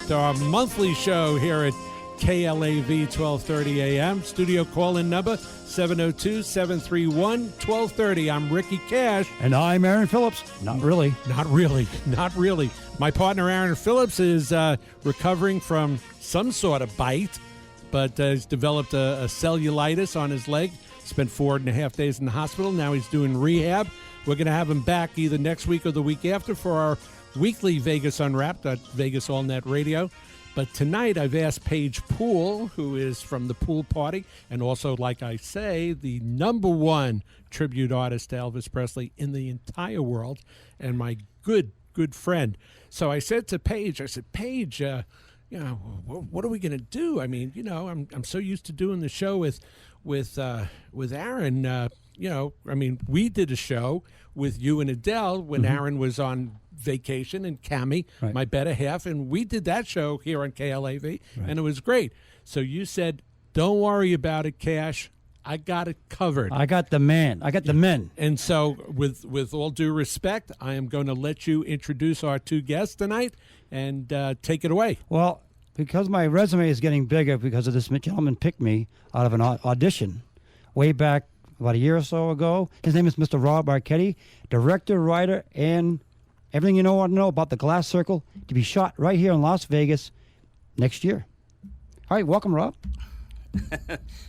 to our monthly show here at KLAV 1230 AM. Studio call-in number 702-731-1230. I'm Ricky Cash. And I'm Aaron Phillips. Not really. Not really. My partner Aaron Phillips is recovering from some sort of bite, but he's developed a cellulitis on his leg. Spent 4.5 days in the hospital. Now he's doing rehab. We're going to have him back either next week or the week after for our weekly Vegas Unwrapped at Vegas All Net Radio. But tonight I've asked Paige Poole, who is from the Pool Party, and also, like I say, the #1 tribute artist to Elvis Presley in the entire world, and my good friend. So I said to Paige, Paige, what are we going to do? I mean, I'm so used to doing the show with Aaron. We did a show with you and Adele when Aaron was on vacation, and Cammie, right, my better half, and we did that show here on KLAV, right, and it was great. So you said, don't worry about it, Cash. I got it covered. I got the men. And so with all due respect, I am going to let you introduce our two guests tonight and take it away. Well, because my resume is getting bigger because of this gentleman picked me out of an audition way back about a year or so ago. His name is Mr. Rob Marchitti, director, writer, and everything you want to know about the Glass Circle to be shot right here in Las Vegas next year. All right, welcome, Rob.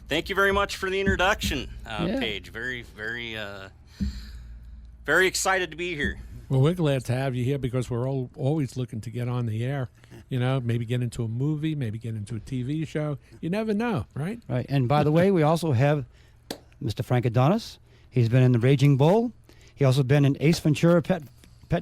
Thank you very much for the introduction, Paige. Very, very excited to be here. Well, we're glad to have you here because we're always looking to get on the air. Maybe get into a movie, maybe get into a TV show. You never know, right? Right. And by the way, we also have Mr. Frank Adonis. He's been in The Raging Bull. He also been in Ace Ventura, Pet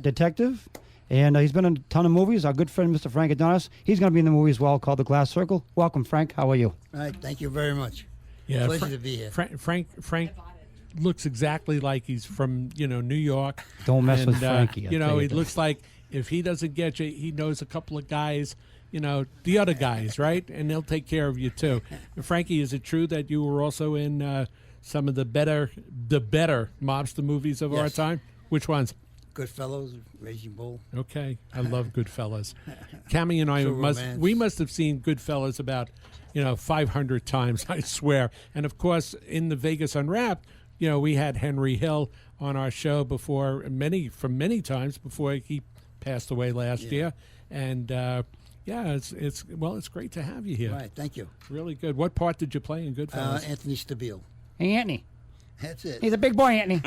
Detective. And he's been in a ton of movies. Our good friend, Mr. Frank Adonis, he's going to be in the movie as well called The Glass Circle. Welcome, Frank. How are you? All right. Thank you very much. Yeah, Pleasure to be here. Frank looks exactly like he's from, New York. Don't mess with Frankie. He looks like if he doesn't get you, he knows a couple of guys, the other guys, right? And they'll take care of you, too. Frankie, is it true that you were also in some of the better mobster movies of our time? Which ones? Goodfellas, Raging Bull. Okay, I love Goodfellas. Cammie and I must have seen Goodfellas about 500 times, I swear. And of course, in the Vegas Unwrapped, we had Henry Hill on our show before many times before he passed away last year. And it's great to have you here. Right, thank you. Really good. What part did you play in Goodfellas? Anthony Stabile. Hey, Anthony. That's it. He's a big boy, Anthony.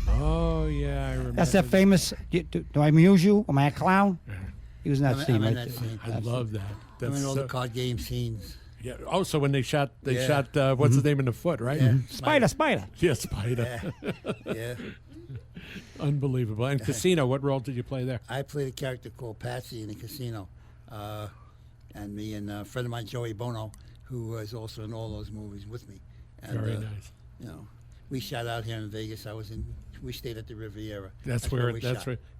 Oh, yeah, I remember. That's that famous, do I amuse you? Am I a clown? He was in that scene, right? I love that. I'm in all the card game scenes. Yeah. Oh, so when they shot what's his name in the foot, right? Yeah. Spider. Yeah, Spider. Yeah. Unbelievable. And Casino, what role did you play there? I played a character called Patsy in the Casino. And me and a friend of mine, Joey Bono, who was also in all those movies with me. And, very nice. We shot out here in Vegas. We stayed at the Riviera. That's where.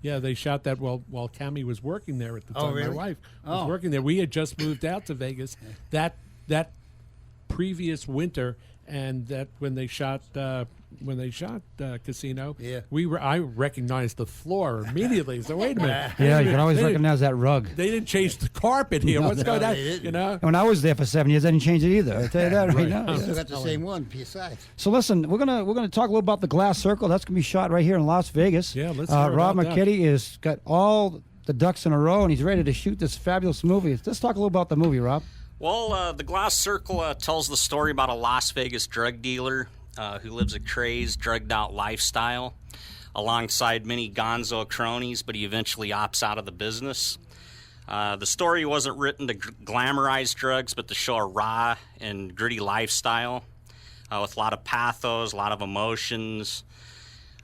Yeah, they shot that while Cammie was working there at the time. Oh, really? My wife was working there. We had just moved out to Vegas that previous winter, and that when they shot Casino, I recognized the floor immediately. So wait a minute. Yeah, you can always recognize that rug. They didn't change the carpet here. What's going on? They When I was there for 7 years, they didn't change it either. I tell you that right now. We still got the same one, besides. So listen, we're gonna talk a little about the Glass Circle. That's gonna be shot right here in Las Vegas. Yeah, let's hear Rob about Marchitti has got all the ducks in a row, and he's ready to shoot this fabulous movie. Let's talk a little about the movie, Rob. Well, the Glass Circle tells the story about a Las Vegas drug dealer who lives a crazed, drugged-out lifestyle alongside many gonzo cronies, but he eventually opts out of the business. The story wasn't written to glamorize drugs, but to show a raw and gritty lifestyle with a lot of pathos, a lot of emotions,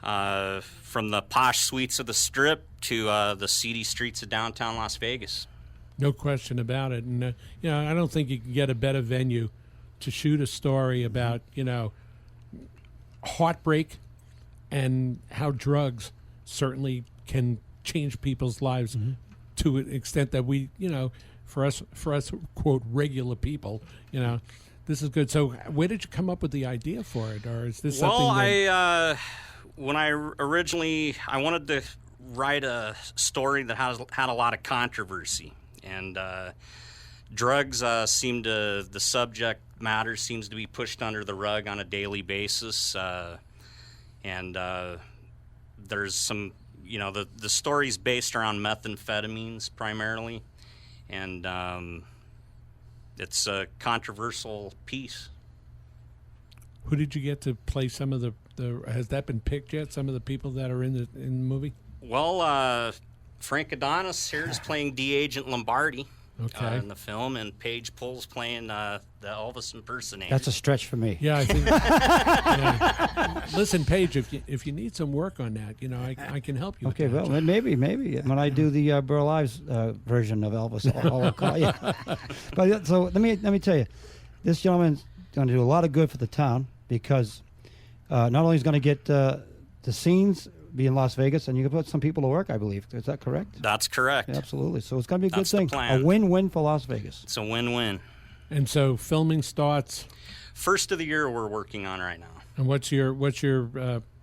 from the posh suites of the Strip to the seedy streets of downtown Las Vegas. No question about it. And, I don't think you can get a better venue to shoot a story about, heartbreak and how drugs certainly can change people's lives to an extent that we, for us, quote, regular people, this is good. So where did you come up with the idea for it? Or is this something when I originally, I wanted to write a story that had a lot of controversy. And drugs the subject matter seems to be pushed under the rug on a daily basis. And there's some, the story's based around methamphetamines primarily. And it's a controversial piece. Who did you get to play some of the has that been picked yet, some of the people that are in the movie? Well, Frank Adonis here is playing D. Agent Lombardi Okay. in the film, and Paige Poole's playing the Elvis impersonator. That's a stretch for me. Yeah, I think. Yeah. Listen, Paige, if you need some work on that, I can help you. Okay, with that. well, maybe when I do the Burl Ives version of Elvis, I'll call you. But so let me tell you, this gentleman's going to do a lot of good for the town because not only is going to get the scenes be in Las Vegas, and you can put some people to work, I believe. Is that correct? That's correct. Yeah, absolutely. So it's going to be a That's good the thing. plan. A win-win for Las Vegas. It's a win-win. And so filming starts. First of the year we're working on right now. And what's your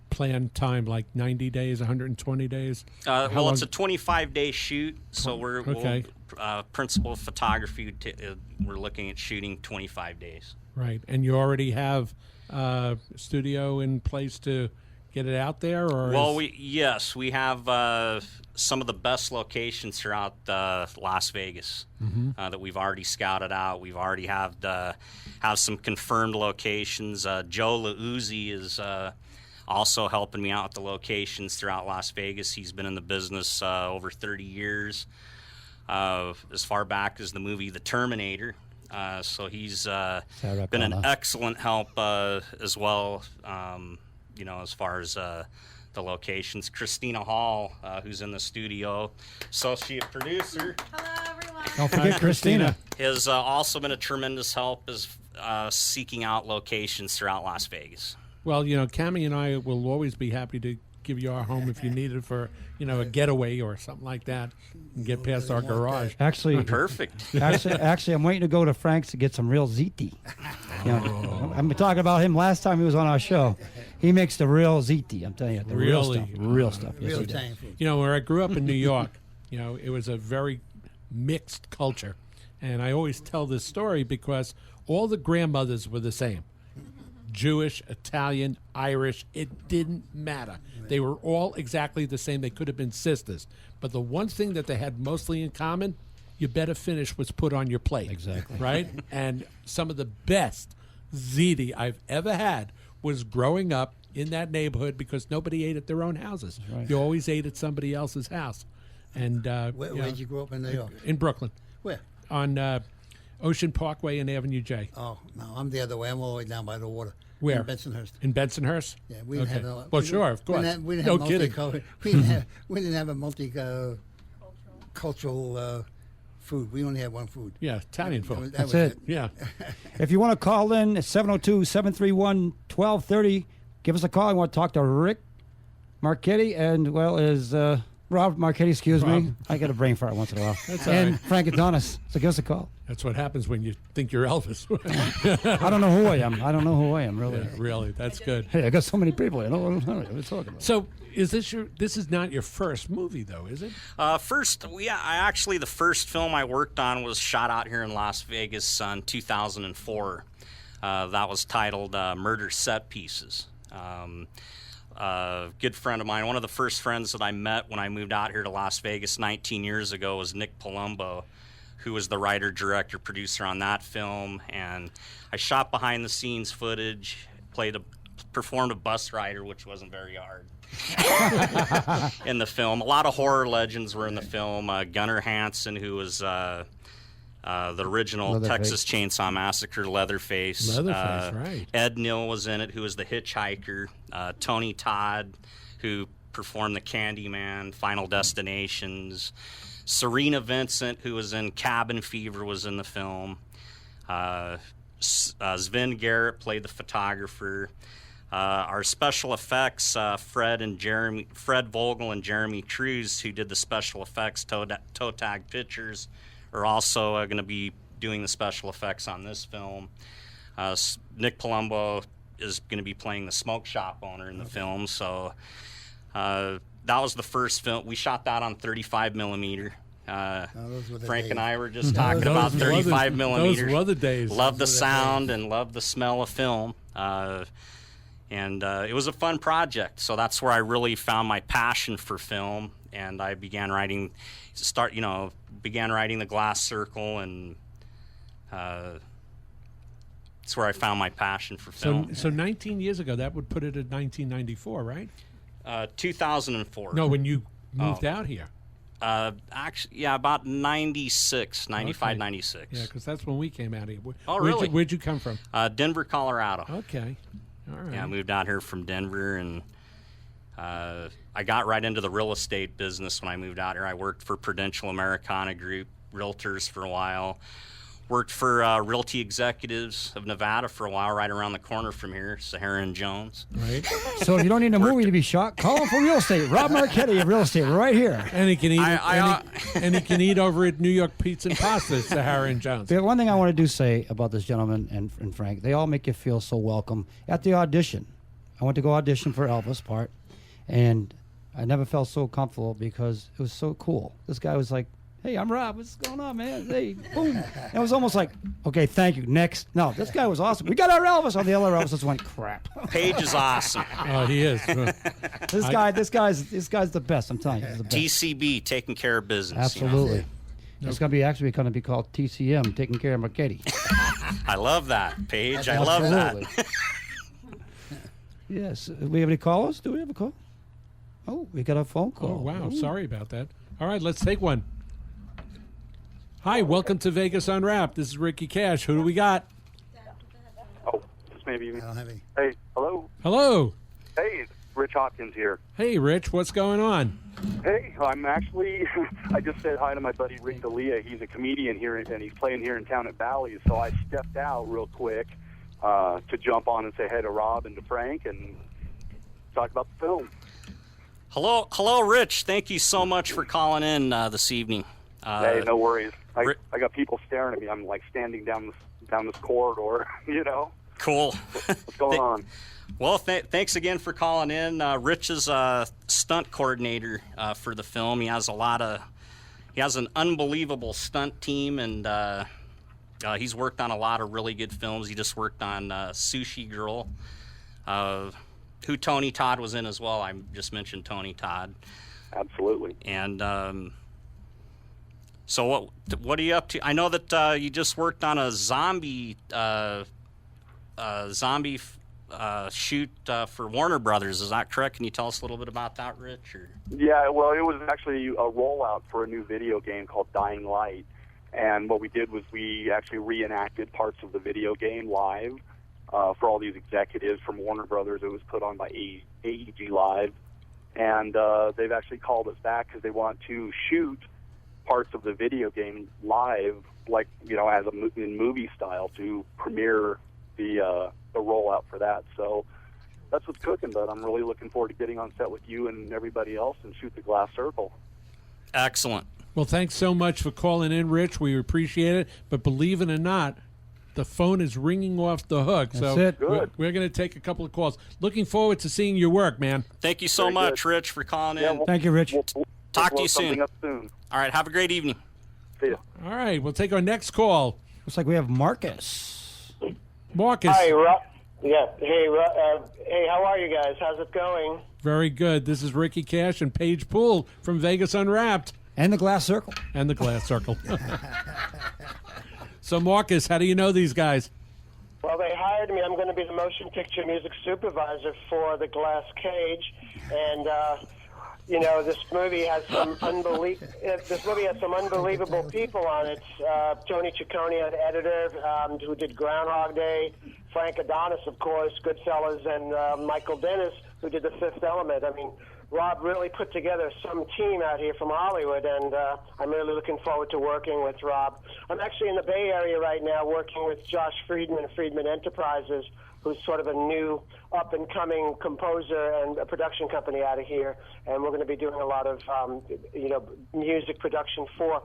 planned time? Like 90 days, 120 days? Well, long- it's a 25-day shoot, so Okay. Principal photography. We're looking at shooting 25 days. Right. And you already have studio in place to get it out there, or Well, we have some of the best locations throughout Las Vegas that we've already scouted out. We've already have some confirmed locations. Joe LaUzi is also helping me out with the locations throughout Las Vegas. He's been in the business over 30 years, as far back as the movie The Terminator. So he's been an excellent help as well. As far as the locations. Christina Hall, who's in the studio, associate producer, Hello, everyone. Don't forget Christina. has also been a tremendous help as seeking out locations throughout Las Vegas. Well, Cammie and I will always be happy to give you our home if you need it for, a getaway or something like that, and get past our garage. Actually, Perfect. actually, I'm waiting to go to Frank's to get some real ziti. I'm talking about him last time he was on our show. He makes the real ziti. I'm telling you, the Really? real stuff. Yes, Real he does. Italian food. Where I grew up in New York, it was a very mixed culture. And I always tell this story because all the grandmothers were the same. Jewish, Italian, Irish, it didn't matter. They were all exactly the same. They could have been sisters. But the one thing that they had mostly in common, you better finish what's put on your plate. Exactly. Right? And some of the best ziti I've ever had was growing up in that neighborhood because nobody ate at their own houses. Right. You always ate at somebody else's house. And Where'd you grow up in New York? in Brooklyn Where? on Ocean Parkway and Avenue J. Oh, no, I'm the other way. I'm all the way down by the water. Where? In Bensonhurst. In Bensonhurst? Yeah, we didn't Okay. have no. Well, sure, of course. We didn't No have kidding. we didn't have a multicultural food. We only had one food. Yeah, Italian That was- food. that That's was it. Yeah. If you want to call in, it's 702-731-1230. Give us a call. I want to talk to Rick Marchitti and, Rob Marchitti, excuse me. Rob. I get a brain fart once in a while. That's all and right. Frank Adonis. So give us a call. That's what happens when you think you're Elvis. I don't know who I am, really. Yeah, really, that's good. Hey, I got so many people. I don't know what we're talking about. So, this is not your first movie, though, is it? The first film I worked on was shot out here in Las Vegas in 2004. That was titled Murder Set Pieces. A good friend of mine, one of the first friends that I met when I moved out here to Las Vegas 19 years ago was Nick Palumbo, who was the writer, director, producer on that film. And I shot behind-the-scenes footage, performed a bus rider, which wasn't very hard. In the film. A lot of horror legends were in the film. Gunnar Hansen, who was the original Leatherface. Texas Chainsaw Massacre, Leatherface. Leatherface, right. Ed Nill was in it, who was the hitchhiker. Tony Todd, who performed the Candyman, Final Destinations. Serena Vincent, who was in Cabin Fever, was in the film. Sven Garrett played the photographer. Our special effects, Fred Vogel and Jeremy Cruz, who did the special effects, Toe Tag Pictures, are also going to be doing the special effects on this film. Nick Palumbo is going to be playing the smoke shop owner in the film. So that was the first film. We shot that on 35 millimeter. those were the Frank days. and I were just talking about Those were 35 millimeters. Those were the days. Love the sound and love the smell of film. And it was a fun project. So that's where I really found my passion for film. And I began writing the Glass Circle, and that's where I found my passion for film. So 19 years ago, that would put it at 1994, right? 2004. No, when you moved out here. Actually, yeah, about 95, Okay. 96. Yeah, because that's when we came out here. Oh, really? Where'd you come from? Denver, Colorado. Okay. All right. Yeah, I moved out here from Denver, and I got right into the real estate business when I moved out here. I worked for Prudential Americana Group, Realtors for a while. Worked for Realty Executives of Nevada for a while, right around the corner from here, Sahara and Jones. Right. So if you don't need a movie to be shot, call him for real estate. Rob Marchitti of real estate, right here. And he can eat. And he can eat over at New York Pizza and Pasta, Sahara and Jones. But one thing I want to do say about this gentleman and Frank, they all make you feel so welcome. At the audition, I went to go audition for Elvis part, and I never felt so comfortable because it was so cool. This guy was like, "Hey, I'm Rob. What's going on, man? Hey, boom." And it was almost like, "Okay, thank you. Next." No, this guy was awesome. We got our Elvis. On the other Elvis just went crap. Paige is awesome. Oh, he is. This guy's the best. I'm telling you, he's the best. TCB, taking care of business. Absolutely. It's going to be called TCM, taking care of Marchetti. I love that, Paige. I love that. Yes. Do we have any callers? Do we have a call? Oh, we got a phone call. Oh, wow. Ooh. Sorry about that. All right, let's take one. Hi, welcome to Vegas Unwrapped. This is Ricky Cash. Who do we got? Oh, this may be me. I don't have any. Hey, hello. Hello. Hey, it's Rich Hopkins here. Hey, Rich. What's going on? Hey, I'm actually, I just said hi to my buddy Rick D'Elia. He's a comedian here, and he's playing here in town at Bally's. So I stepped out real quick to jump on and say hey to Rob and to Frank and talk about the film. Hello, Rich. Thank you so much for calling in this evening. Hey, no worries. I got people staring at me. I'm like standing down this corridor, you know. Cool. What's going on? Well, thanks again for calling in. Rich is a stunt coordinator for the film. He has an unbelievable stunt team, and he's worked on a lot of really good films. He just worked on Sushi Girl, who Tony Todd was in as well. I just mentioned Tony Todd. Absolutely. And so what are you up to? I know that you just worked on a zombie shoot for Warner Brothers. Is that correct? Can you tell us a little bit about that, Rich? Or? Yeah, well, it was actually a rollout for a new video game called Dying Light. And what we did was we actually reenacted parts of the video game live for all these executives from Warner Brothers. It was put on by AEG Live. And they've actually called us back because they want to shoot parts of the video game live, like, you know, in movie style to premiere the rollout for that. So that's what's cooking, but I'm really looking forward to getting on set with you and everybody else and shoot the Glass Circle. Excellent. Well, thanks so much for calling in, Rich. We appreciate it. But believe it or not, the phone is ringing off the hook. That's so it. Good. we're going to take a couple of calls. Looking forward to seeing your work, man. Thank you so Very much, good. Rich, for calling in. Thank you, Rich. We'll Talk to blow you soon. something up soon. All right, have a great evening. See ya. All right, we'll take our next call. Looks like we have Marcus. Marcus. Hi, Rob. Yeah. Hey, hey. How are you guys? How's it going? Very good. This is Ricky Cash and Paige Poole from Vegas Unwrapped And the Glass Circle. and the Glass Circle. So, Marcus, how do you know these guys? Well, they hired me. I'm going to be the motion picture music supervisor for the Glass Cage, and you know, this movie has some unbelievable people on it. Tony Ciccone, an editor, who did Groundhog Day. Frank Adonis, of course, Goodfellas, and Michael Dennis, who did The Fifth Element. I mean, Rob really put together some team out here from Hollywood, and I'm really looking forward to working with Rob. I'm actually in the Bay Area right now working with Josh Friedman of Friedman Enterprises, who's sort of a new up-and-coming composer and a production company out of here, and we're going to be doing a lot of, music production for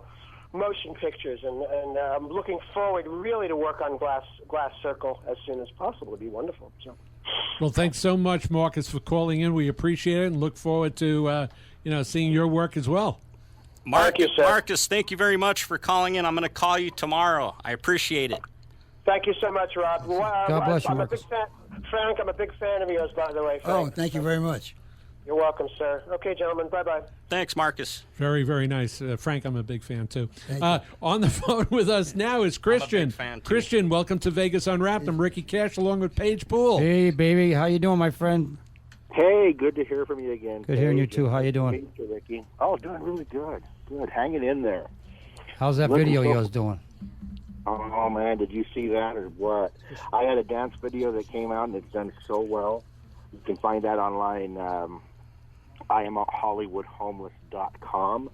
motion pictures, and I'm looking forward really to work on Glass Circle as soon as possible. It'd be wonderful. So. Well, thanks so much, Marcus, for calling in. We appreciate it and look forward to seeing your work as well. Thank you, sir. Marcus, thank you very much for calling in. I'm going to call you tomorrow. I appreciate it. Thank you so much, Rob. God bless you, I'm a Marcus. big fan. Frank, I'm a big fan of yours, by the way, Oh, Frank. thank you very much. You're welcome, sir. Okay, gentlemen, bye-bye. Thanks, Marcus. Very, very nice. Frank, I'm a big fan, too. Thank On the phone with us now is Christian. fan, too. Christian, welcome to Vegas Unwrapped. I'm Ricky Cash along with Paige Poole. Hey, baby, how you doing, my friend? Hey, good to hear from you again. Good hearing you Paige. too. How you doing? Meet you, Ricky. Oh, doing really good. Good, hanging in there. How's that Looking video for- yours doing? Oh man, did you see that or what? I had a dance video that came out and it's done so well. You can find that online. I am HollywoodHomeless.com,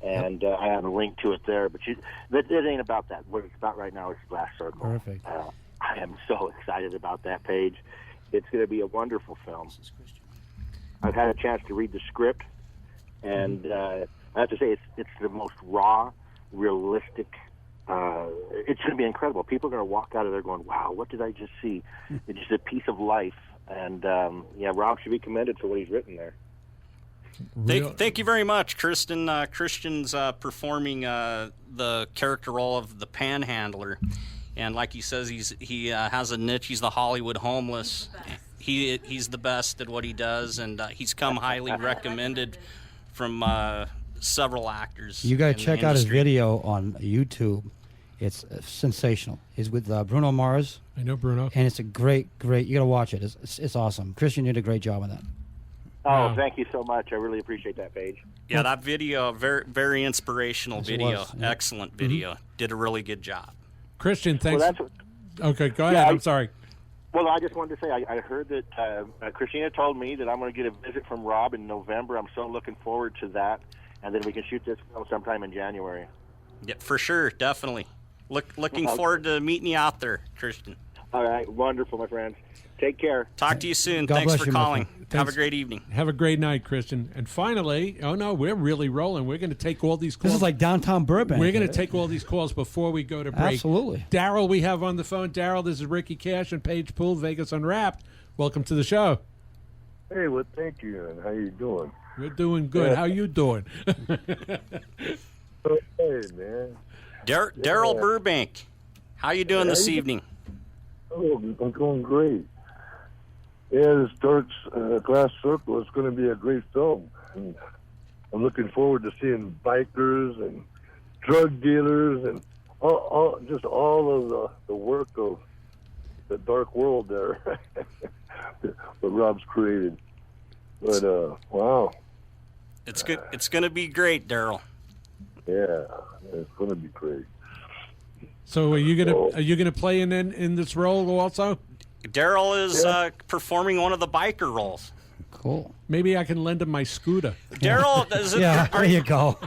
and I have a link to it there. But it ain't about that. What it's about right now is Glass Circle. Perfect. I am so excited about that, Paige. It's going to be a wonderful film. I've had a chance to read the script, and I have to say it's the most raw, realistic. It's going to be incredible. People are going to walk out of there going, "Wow, what did I just see?" It's just a piece of life, and Rob should be commended for what he's written there. Thank you very much, Kristen. Christian's performing the character role of the panhandler, and like he says, he has a niche. He's the Hollywood homeless. He's the best at what he does, and he's come highly recommended from several actors. You got in to the check out his industry. video on YouTube. It's sensational. He's with Bruno Mars, I know, Bruno. and it's a great. You got to watch it. It's awesome. Christian did a great job on that. Oh, Wow. thank you so much. I really appreciate that, Paige. Yeah, that video, very very inspirational Yes, it video, was, yeah. excellent video. Did a really good job. Christian, Well, thanks. that's what. Okay, go ahead. Yeah, I'm sorry. Well, I just wanted to say I heard that Christina told me that I'm going to get a visit from Rob in November. I'm so looking forward to that, and then we can shoot this film sometime in January. Yeah, for sure, definitely. Looking forward to meeting you out there, Christian. All right, wonderful, my friends. Take care. Talk to you soon. God Thanks bless for you, my calling. friend. Have a Thanks. great evening. Have a great night, Christian. And finally, oh no, we're really rolling. We're going to take all these calls. This is like downtown Burbank. We're going to take all these calls before we go to break. Absolutely. Daryl, we have on the phone. Daryl, this is Ricky Cash and Paige Poole, Vegas Unwrapped. Welcome to the show. Hey, well, thank you, and how you doing? We're doing good. How you doing? Hey, man. Daryl Burbank, how you doing this evening? Oh, I'm going great. Yeah, this Glass Circle is going to be a great film. And I'm looking forward to seeing bikers and drug dealers and just all of the work of the dark world there that Rob's created. But wow, It's good. It's going to be great, Daryl. yeah, it's going to be great. So are you gonna play in this role also? Daryl is performing one of the biker roles. Cool. Maybe I can lend him my scooter. Daryl, is it? Yeah, there you go.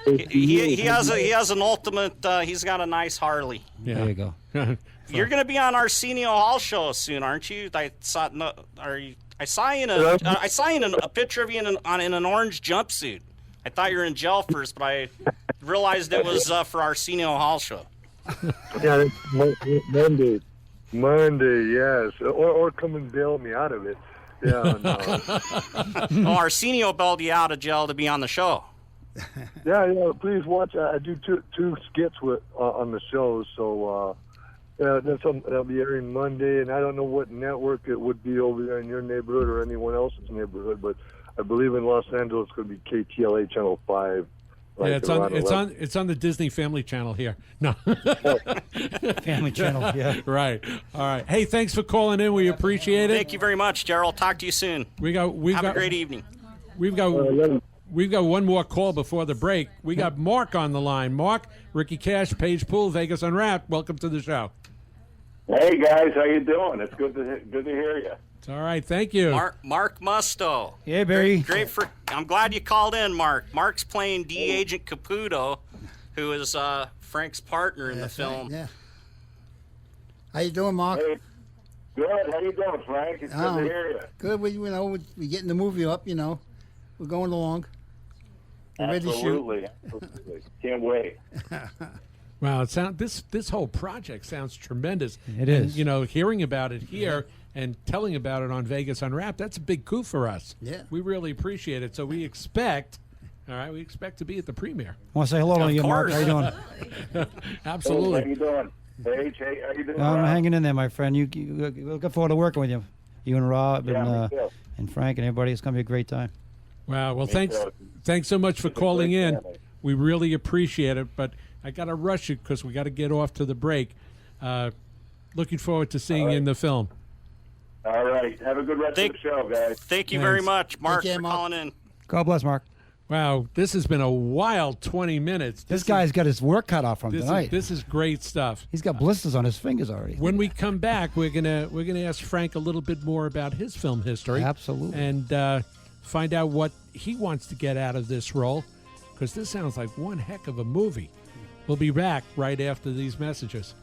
He has an ultimate. He's got a nice Harley. There you go. You're going to be on Arsenio Hall show soon, aren't you? I saw you in a picture of you in an orange jumpsuit. I thought you were in jail first, but I realized it was for Arsenio Hall show. Yeah, Monday. Monday, yes. Or come and bail me out of it. Yeah, no. Oh, Arsenio bailed you out of jail to be on the show. yeah. Please watch. I do two skits on the show, so that'll be airing Monday. And I don't know what network it would be over there in your neighborhood or anyone else's neighborhood, but I believe in Los Angeles it's going to be KTLA Channel 5. Yeah, it's on around 11. it's on the Disney Family Channel here. No. Family Channel. Yeah. Right. All right. Hey, thanks for calling in. We appreciate it. Thank you very much, Daryl. Talk to you soon. Have a great evening. We've got one more call before the break. We got Mark on the line. Mark, Ricky Cash, Paige Poole, Vegas Unwrapped. Welcome to the show. Hey guys, how you doing? It's good to hear you. It's all right. Thank you. Mark Musto. Hey, Barry. I'm glad you called in, Mark. Mark's playing D. Agent Caputo, who is Frank's partner in the film. Right, yeah. How you doing, Mark? Hey, good. How you doing, Frank? It's good to hear you. Good. We're getting the movie up. We're going along. We're ready to shoot. Absolutely. Can't wait. Wow, this whole project sounds tremendous. It And, is. you know, hearing about it here and telling about it on Vegas Unwrapped, that's a big coup for us. Yeah. We really appreciate it. So we expect to be at the premiere. I want to say hello to Of you, Mark. course. How you doing? Hey, Absolutely. how you doing? Paige, hey, how you doing? I'm Rob? hanging in there, my friend. You looking forward to working with you. You and Rob Yeah, me too. and Frank and everybody. It's going to be a great time. Wow. Well, Me too. thanks so much for It's a calling great in. family. We really appreciate it. But I got to rush it because we got to get off to the break. Looking forward to seeing you in the film. All right. Have a good rest of the show, guys. Thank you very Thanks. much, Mark, care, for Mark. calling in. God bless, Mark. Wow, this has been a wild 20 minutes. This guy's got his work cut off from tonight. This is great stuff. He's got blisters on his fingers already. When we come back, we're gonna ask Frank a little bit more about his film history. Absolutely. And find out what he wants to get out of this role, because this sounds like one heck of a movie. We'll be back right after these messages.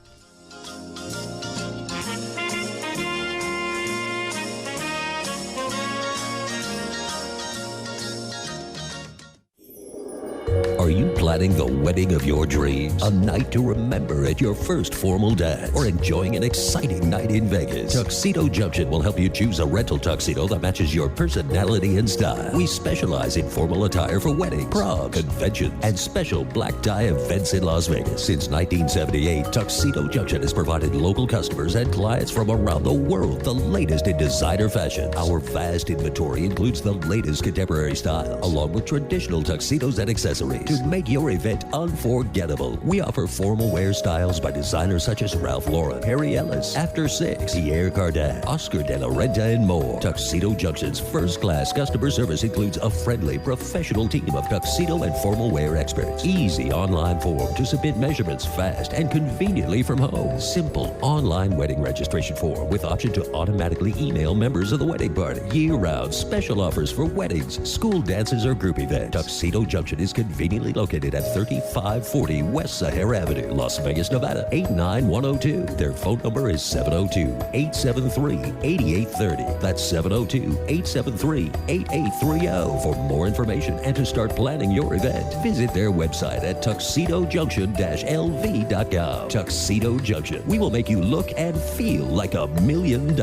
Are you planning the wedding of your dreams? A night to remember at your first formal dance? Or enjoying an exciting night in Vegas? Tuxedo Junction will help you choose a rental tuxedo that matches your personality and style. We specialize in formal attire for weddings, prom, convention, and special black tie events in Las Vegas. Since 1978, Tuxedo Junction has provided local customers and clients from around the world the latest in designer fashion. Our vast inventory includes the latest contemporary styles, along with traditional tuxedos and accessories. To make your event unforgettable, we offer formal wear styles by designers such as Ralph Lauren, Harry Ellis, After Six, Pierre Cardin, Oscar de la Renta, and more. Tuxedo Junction's first-class customer service includes a friendly, professional team of tuxedo and formal wear experts. Easy online form to submit measurements fast and conveniently from home. Simple online wedding registration form with option to automatically email members of the wedding party. Year-round special offers for weddings, school dances, or group events. Tuxedo Junction is conveniently located at 3540 West Sahara Avenue, Las Vegas, Nevada, 89102. Their phone number is 702-873-8830. That's 702-873-8830. For more information and to start planning your event, visit their website at tuxedojunction-lv.com. Tuxedo Junction. We will make you look and feel like $1 million.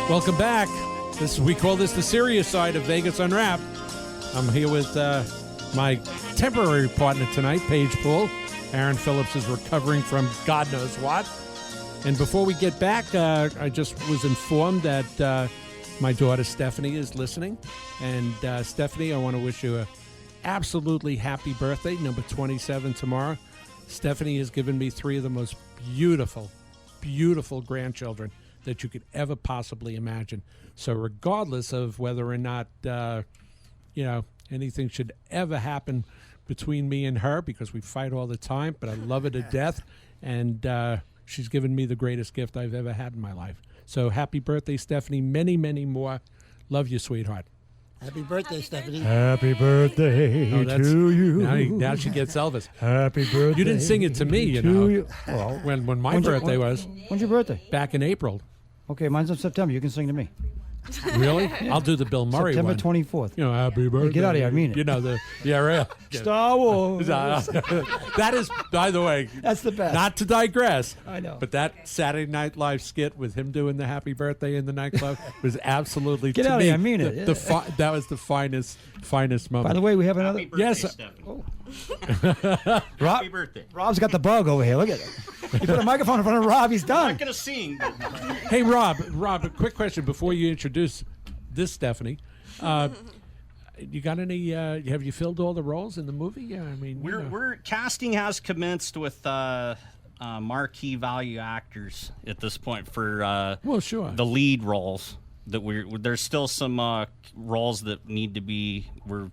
Welcome back. We call this the serious side of Vegas Unwrapped. I'm here with my temporary partner tonight, Paige Poole. Aaron Phillips is recovering from God knows what. And before we get back, I just was informed that my daughter Stephanie is listening. And Stephanie, I want to wish you a absolutely happy birthday, number 27 tomorrow. Stephanie has given me 3 of the most beautiful, beautiful grandchildren that you could ever possibly imagine. So regardless of whether or not, anything should ever happen between me and her, because we fight all the time, but I love her to death. And she's given me the greatest gift I've ever had in my life. So happy birthday, Stephanie. Many, many more. Love you, sweetheart. Happy birthday, Stephanie. Happy birthday to you. Now she gets Elvis. Happy birthday. You didn't sing it to me, you to know. you. Well, When my when's your- birthday was when's your birthday? back in April. Okay, mine's in September. You can sing to me. Really? I'll do the Bill Murray September one. 24th. You know, happy birthday. Get out of here, I mean it. You know, right. Star Wars. That is, by the way, That's the best. not to digress. I know. But that Saturday Night Live skit with him doing the happy birthday in the nightclub was absolutely, Get to out of me, here, I mean it. that was the finest moment. By the way, we have another. Happy birthday, Yes. Stephanie. Rob, Happy birthday. Rob's got the bug over here. Look at it. You put a microphone in front of Rob, he's I'm done. not going to sing. But Hey, Rob, a quick question before you introduce this Stephanie. You got any? Have you filled all the roles in the movie? Yeah, I mean, we're casting has commenced with marquee value actors at this point for well, sure. the lead roles. There's still some roles that need to be. We're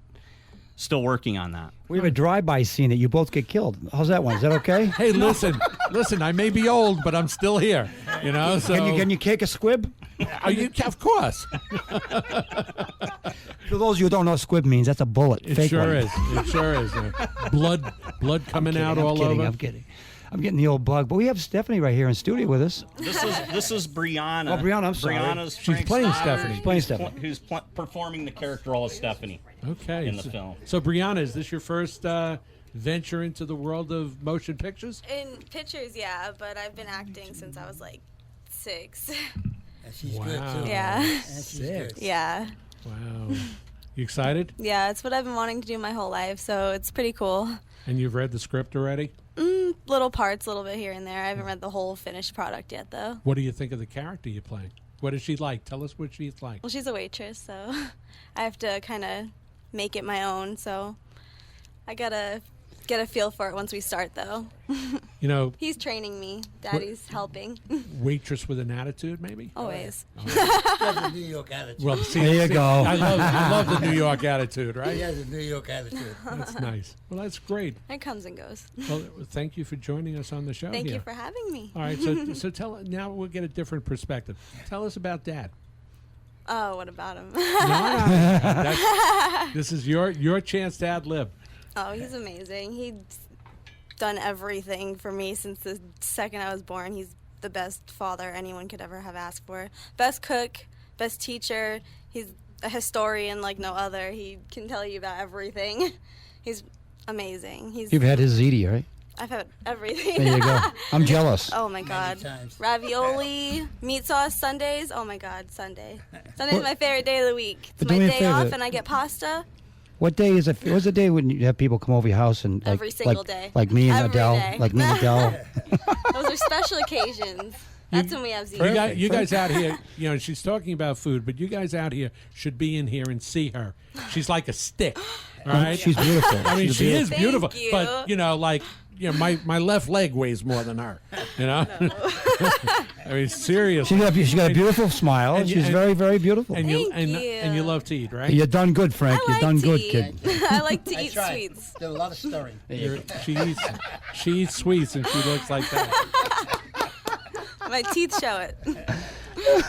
still working on that. We have a drive-by scene that you both get killed. How's that one? Is that okay? Hey, listen. I may be old, but I'm still here. You know, so Can you kick a squib? Of course. For those of you who don't know what squib means, that's a bullet. It fake sure one. is. It sure is. Blood coming out all over. I'm kidding. I'm getting the old bug. But we have Stephanie right here in studio with us. This is Brianna. Oh, Brianna, I'm sorry. Brianna's She's Frank's playing daughter, Stephanie. Playing Stephanie. Who's performing the character role of Stephanie. Okay. In the film. So, Brianna, is this your first venture into the world of motion pictures? In pictures, yeah, but I've been acting since I was like 6. And she's Wow. good too. Yeah. And she's good. Yeah. Wow. You excited? Yeah, it's what I've been wanting to do my whole life, so it's pretty cool. And you've read the script already? Little parts, a little bit here and there. I haven't read the whole finished product yet, though. What do you think of the character you're playing? What is she like? Tell us what she's like. Well, she's a waitress, so I have to kind of make it my own, so I gotta get a feel for it once we start, though. You know, He's training me. Daddy's helping. waitress with an attitude, maybe? Always. She has a New York attitude. Well, see, There you go. I love the New York attitude, She right? has a New York attitude. That's nice. Well, that's great. It comes and goes. Well, thank you for joining us on the show Thank here. you for having me. All right, so now we'll get a different perspective. Tell us about Dad. Oh, what about him? This is your chance to ad-lib. Oh, he's amazing. He's done everything for me since the second I was born. He's the best father anyone could ever have asked for. Best cook, best teacher. He's a historian like no other. He can tell you about everything. He's amazing. You've had his ziti, right? I've had everything. There you go. I'm jealous. Oh my God. times. Ravioli, meat sauce, Sundays. Oh my God, Sunday. Sunday's my favorite day of the week. It's But my do me a day off favor. and I get pasta. What day is it? What's the day when you have people come over your house and Every single day. Like me and Every Adele, day. like me and Adele. Those are special occasions. That's when we have ziti. You guys out here, you know, she's talking about food, but you guys out here should be in here and see her. She's like a stick, all right? She's beautiful. I mean, She's she is beautiful, Thank you. but you know, like, you know, my left leg weighs more than her. You know, I mean, seriously. She got a beautiful smile. and you- She's and- very, very beautiful. And you Thank you. and you love to eat, right? You've done good, Frank. I You've like done to good, eat. kid. I like to I eat tried. sweets. Did a lot of stirring. She eats sweets and she looks like that. My teeth show it.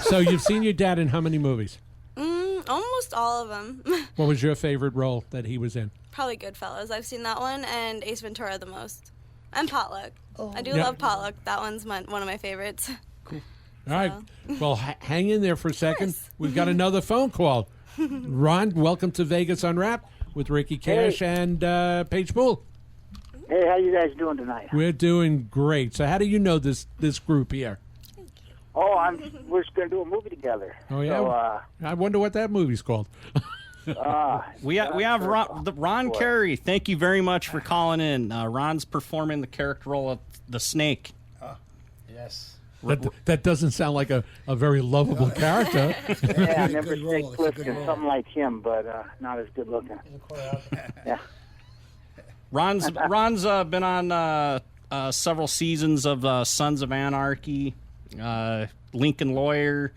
So you've seen your dad in how many movies? Almost all of them. What was your favorite role that he was in? Probably Goodfellas. I've seen that one and Ace Ventura the most. And Potluck. I do Yeah. love Potluck. That one's one of my favorites. All right. Well, hang in there for a second. We've got another phone call. Ron, welcome to Vegas Unwrapped with Ricky Cash and Paige Poole. Hey, how you guys doing tonight? We're doing great. So how do you know this group here? Oh, we're just going to do a movie together. Oh, yeah? So, I wonder what that movie's called. We have Ron Carey. Thank you very much for calling in. Ron's performing the character role of the Snake. Yes. That doesn't sound like a very lovable charter. yeah, I never Good stay role. It's a clipped good in role. something like him, but not as good looking. Yeah. Ron's been on several seasons of Sons of Anarchy, Lincoln Lawyer,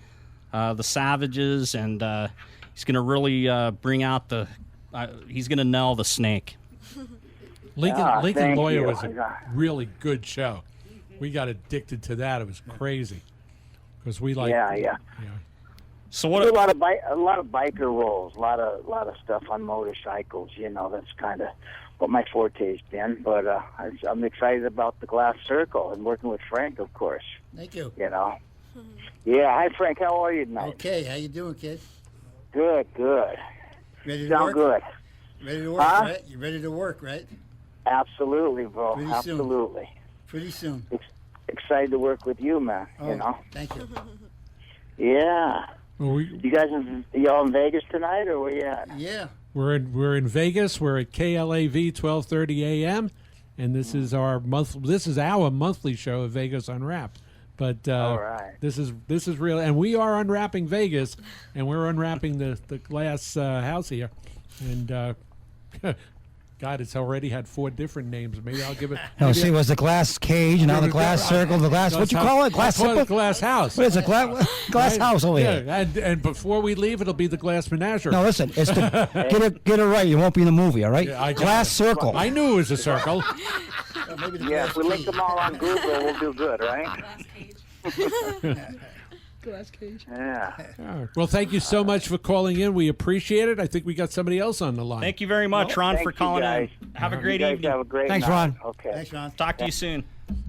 The Savages, and he's going to really bring out he's going to nail the Snake. Lincoln thank Lawyer you. was a really good show. We got addicted to that. It was crazy because we like. Yeah. You know, So A lot of biker roles, a lot of stuff on motorcycles. You know, that's kind of what my forte's been. But I'm excited about the Glass Circle and working with Frank, of course. Thank you. You know. Yeah. Hi, Frank. How are you tonight? Okay, how you doing, kid? Good. Ready to Sound work? good. Ready to work, Huh? right? You ready to work, right? Absolutely, bro. Pretty soon. Absolutely. Pretty soon. Excited to work with you, man. Oh, You know. thank you. Yeah. well, You guys, y'all in Vegas tonight, or where you at? Yeah. we're in Vegas. We're at KLAV 12:30 a.m. and this is our monthly show of Vegas Unwrapped. But All right. this is real, and we are unwrapping Vegas, and we're unwrapping the glass house here, and God, it's already had 4 different names. Maybe I'll give it. No, see, it was the glass cage, now the glass circle, the glass. What you call it? Glass I'll call it circle? glass house. What is it? Glass house over here. Yeah, and before we leave, it'll be the glass menagerie. No, listen. It's get it right. You won't be in the movie. All right. Yeah, I got Glass it. circle. I knew it was a circle. Maybe the Yeah, glass if we link key. them all on Google, we'll do good, right? Glass cage. Yeah. All right. Well, thank you so much for calling in. We appreciate it. I think we got somebody else on the line. Thank you very much, Ron, Thank for you, calling guys. in. Have a great you guys evening. have a great Thanks, night. Ron. Okay. Thanks, Ron. Talk to you soon.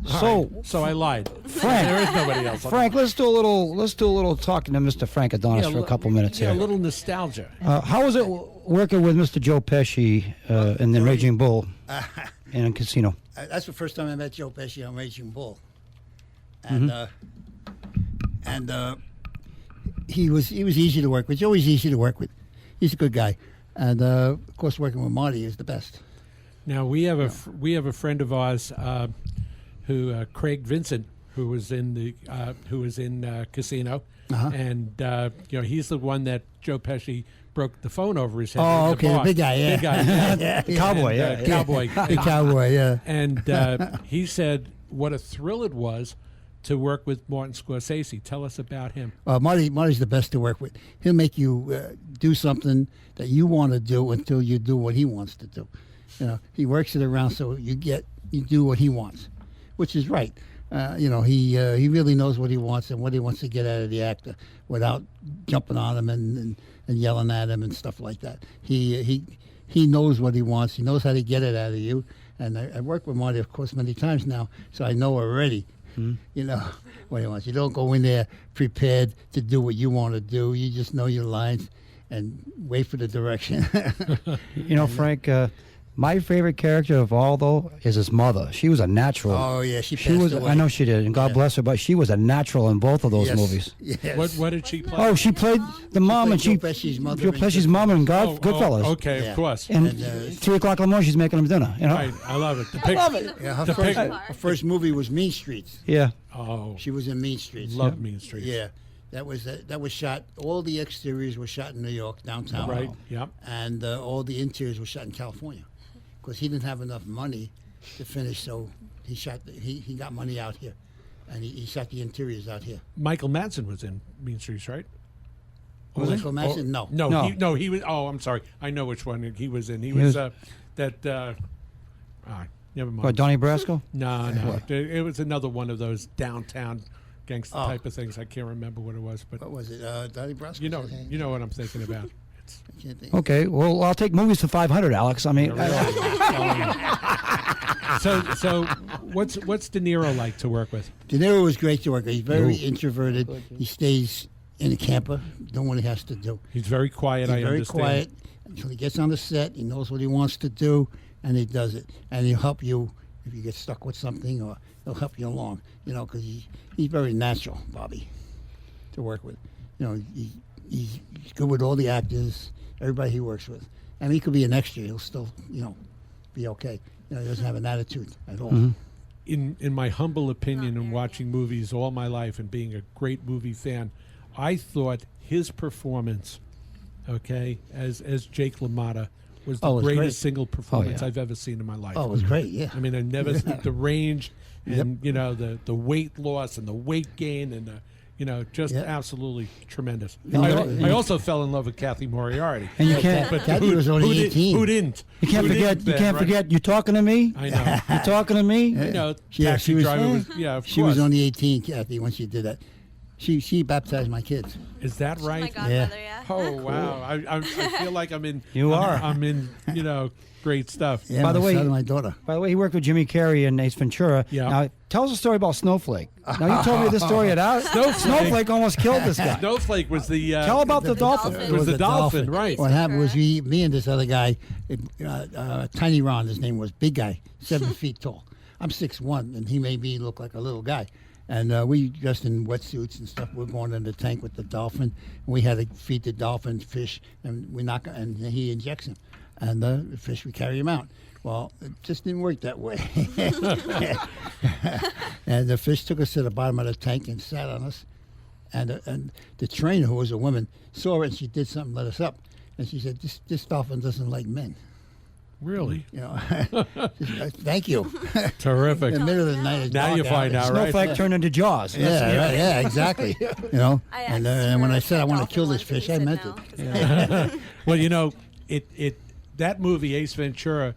So I lied. Frank, There is nobody else. Frank, let's do a little talking to Mr. Frank Adonis for a couple minutes here. A little nostalgia. How was it working with Mr. Joe Pesci in the Raging Bull and in Casino? That's the first time I met Joe Pesci on Raging Bull, and he was easy to work with. Joey's easy to work with. He's a good guy, and of course, working with Marty is the best. Now we have a friend of ours who Craig Vincent, who was in Casino, and he's the one that Joe Pesci broke the phone over his head. Oh, okay, the big guy, yeah, big guy, yeah. Cowboy, cowboy, big cowboy, yeah. And he said what a thrill it was to work with Martin Scorsese. Tell us about him. Marty's the best to work with. He'll make you do something that you want to do until you do what he wants to do. He works it around so you do what he wants, which is right. He really knows what he wants and what he wants to get out of the actor without jumping on him and yelling at him and stuff like that. He knows what he wants. He knows how to get it out of you. And I worked with Marty, of course, many times now, so I know already. What he wants. You don't go in there prepared to do what you want to do. You just know your lines and wait for the direction. Frank, my favorite character of all, though, is his mother. She was a natural. Oh, yeah, she passed away. I know she did, and God bless her, but she was a natural in both of those movies. Yes. What did she play? Oh, she played the mom, and Joe Pesci's mother. Joe Pesci's mom in Goodfellas. Okay, of course. And 3 o'clock in the morning, she's making him dinner. Right, I love it. I love it. Yeah, her first movie was Mean Streets. Yeah. Oh. She was in Mean Streets. Love Mean Streets. Yeah. That was shot. All the exteriors were shot in New York, downtown. Right. Yep. And all the interiors were shot in California, because he didn't have enough money to finish. So he got money out here, and he shot the interiors out here. Michael Madsen was in Mean Streets, right? Michael Madsen? No. No. He was. Oh, I'm sorry. I know which one he was in. He was that. Never mind. What, Donnie Brasco? No. It was another one of those downtown gangster type of things. I can't remember what it was, but what was it? Donnie Brasco. You know what I'm thinking about. I can't think. Okay, well, I'll take movies for 500, Alex. I mean, so what's De Niro like to work with? De Niro was great to work with. He's very introverted. He stays in a camper, doing what he has to do. He's very quiet. He's very quiet until he gets on the set. He knows what he wants to do, and he does it. And he'll help you if you get stuck with something, or he'll help you along. Because he's very natural, Bobby, to work with. He's good with all the actors, everybody he works with. And he could be an extra. He'll still, be okay. He doesn't have an attitude at all. Mm-hmm. In my humble opinion, and watching movies all my life and being a great movie fan, I thought his performance, as Jake LaMotta, was the greatest single performance I've ever seen in my life. Oh, it was great, yeah. I mean, I never the range and the weight loss and the weight gain and the absolutely tremendous. I also fell in love with Kathy Moriarty. And you can't. But Kathy was only 18. Who didn't? You can't forget. You can't forget. You talking to me? I know. You talking to me? I know. She was. Of she course. was only 18, Kathy, when she did that. She baptized my kids. Is that right? My godmother, yeah. Oh wow! I feel like I'm in. I'm in. Great stuff. Yeah, by the way, my daughter. By the way, he worked with Jimmy Carrey and Ace Ventura. Yeah. Now, tell us a story about Snowflake. Now, you told me this story at Snowflake almost killed this guy. Snowflake was the. Tell about the dolphin. It was the dolphin, right? What happened was me and this other guy, Tiny Ron, his name was, big guy, 7 feet tall. I'm 6'1", and he made me look like a little guy. And we dressed in wetsuits and stuff. We're going in the tank with the dolphin. And we had to feed the dolphin fish, and and he injects him. And the fish, we carry him out. Well, it just didn't work that way. And the fish took us to the bottom of the tank and sat on us. And the trainer, who was a woman, saw it, and she did something, let us up. And she said, this dolphin doesn't like men. Really? Thank you. Terrific. In the middle of the night. Now you find out, right? Snowflake turned into Jaws. Yeah, exactly. And when I said I want to kill this fish, I meant it. Yeah. Well, that movie, Ace Ventura,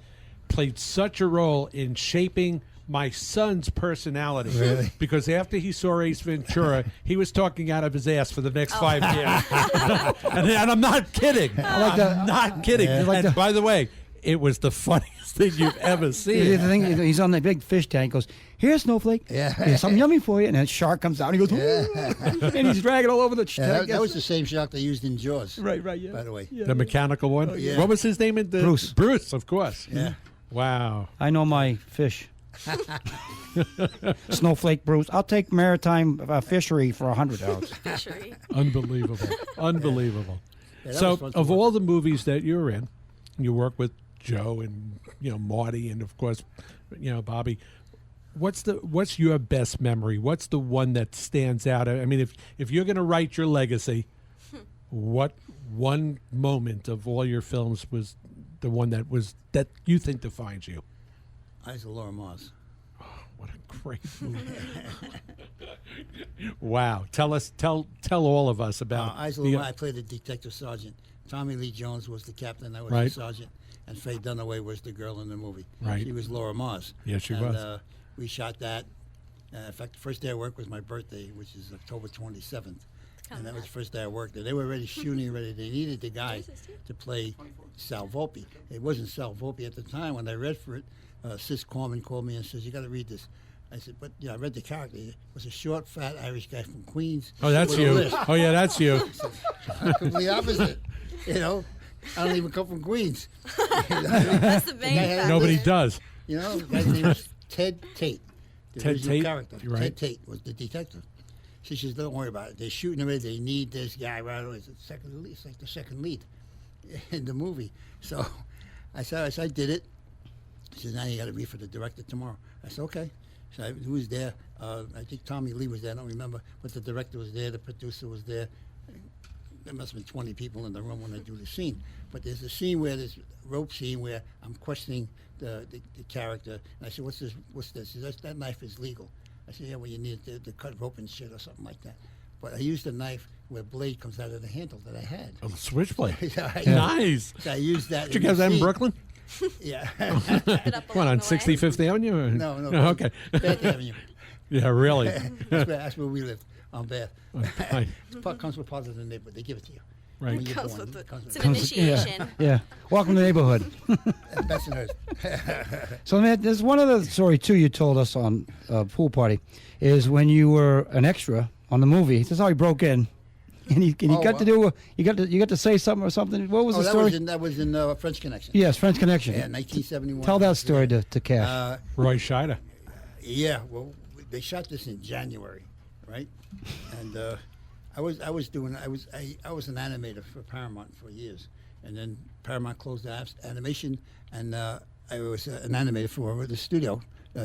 played such a role in shaping my son's personality. Really? Because after he saw Ace Ventura, he was talking out of his ass for the next 5 years. and I'm not kidding. I'm not kidding. Yeah. And by the way, It was the funniest thing you've ever seen. The thing, he's on the big fish tank. Goes, "Here, Snowflake. Yeah. Here's something yummy for you." And then shark comes out. And he goes, and he's dragging all over the tank. That was the same shark they used in Jaws. Right, yeah. By the way. The mechanical one? yeah. What was his name? Bruce. Bruce, of course. Yeah. Wow. I know my fish. Snowflake Bruce. I'll take maritime fishery for $100. Fishery. Unbelievable. Unbelievable. Yeah, that So, was fun to of watch. all the movies that you're in, you work with Joe and Marty and of course Bobby. What's your best memory? What's the one that stands out? I mean, if you're going to write your legacy, what one moment of all your films was the one that you think defines you? Eyes of Laura Mars. What a great movie! Wow, tell all of us about Eyes of Laura Mars. I played the detective sergeant. Tommy Lee Jones was the captain. I was the sergeant. And Faye Dunaway was the girl in the movie. Right. She was Laura Mars. Yes, she was. We shot that. In fact, the first day of work was my birthday, which is October 27th. And that was the first day I worked there. They were already shooting already. They needed the guy to play Sal Volpe. It wasn't Sal Volpe at the time. When I read for it, Sis Corman called me and says, "You got to read this." I said, "But I read the character. It was a short, fat Irish guy from Queens." Oh, that's you. Oh, yeah, that's you. Completely opposite. I don't even come from Queens. That's the main fact. Nobody does. The guy's name was Ted Tate. The Ted original Tate? character. You're right. Ted Tate was the detective. She says, "Don't worry about it. They're shooting already. They need this guy right away." It's like the second lead in the movie. So I said, I did it. She says, "Now you got to read for the director tomorrow." I said, "Okay." So who was there? I think Tommy Lee was there. I don't remember, but the director was there. The producer was there. There must have been 20 people in the room when I do the scene. But there's a scene where there's a rope scene where I'm questioning the character. And I said, "What's this? What's this?" He says, "That knife is legal." I said, "Yeah, well, you need to cut rope and shit or something like that." But I used a knife where blade comes out of the handle that I had. Oh, switchblade. Yeah. Nice. So I used that. Did you guys that in Brooklyn? Yeah. What, on 65th Avenue? Or? No. Oh, okay. Bath Avenue. Yeah, really. That's where we live, on Bath. Right. It comes with part of the neighborhood. They give it to you. Right. When you're Comes born. with it's an initiation. Yeah. Welcome to the neighborhood. Bensonhurst. So, man, there's one other story, too, you told us on Pool Party, is when you were an extra on the movie. This is how he broke in. And you got to do you got to say something or something. What was the story? That was in French Connection. Yes, French Connection. Yeah, 1971. Tell that story to Cash. Roy Scheider. Yeah, well, they shot this in January, right? And I was an animator for Paramount for years, and then Paramount closed the animation, and I was an animator for the studio,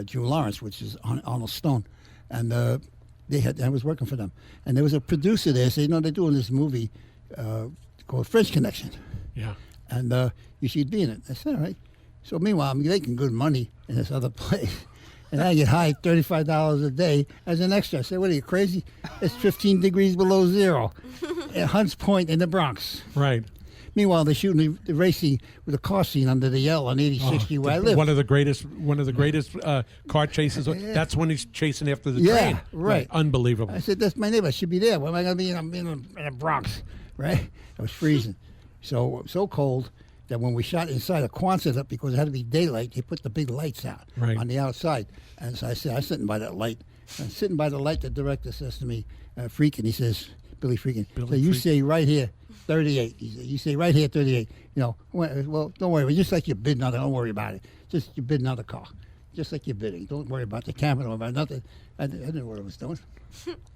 June Lawrence, which is Arnold Stone, and I was working for them, and there was a producer there. Said, they're doing this movie called French Connection. Yeah. And you should be in it. I said, all right. So meanwhile, I'm making good money in this other place. And I get hired $35 a day as an extra. I said, what are you, crazy? It's 15 degrees below zero at Hunts Point in the Bronx. Right. Meanwhile, they're shooting the racing with a car scene under the L on 8060 where I live. One of the greatest car chases. Yeah. That's when he's chasing after the train. Yeah, right. Unbelievable. I said, that's my neighbor. I should be there. Why am I going to be in the Bronx? Right? I was freezing. So cold that when we shot inside a Quonset, because it had to be daylight, they put the big lights out on the outside. And so I said, I'm sitting by that light. And sitting by the light, the director says to me, Freakin', he says, Billy Freakin', you say right here, 38. He said, you say right here, 38. Well, don't worry. Just like you're bidding on it, don't worry about it. Just you're bidding on the car. Just like you're bidding. Don't worry about the camera, don't worry about nothing. I didn't know what I was doing.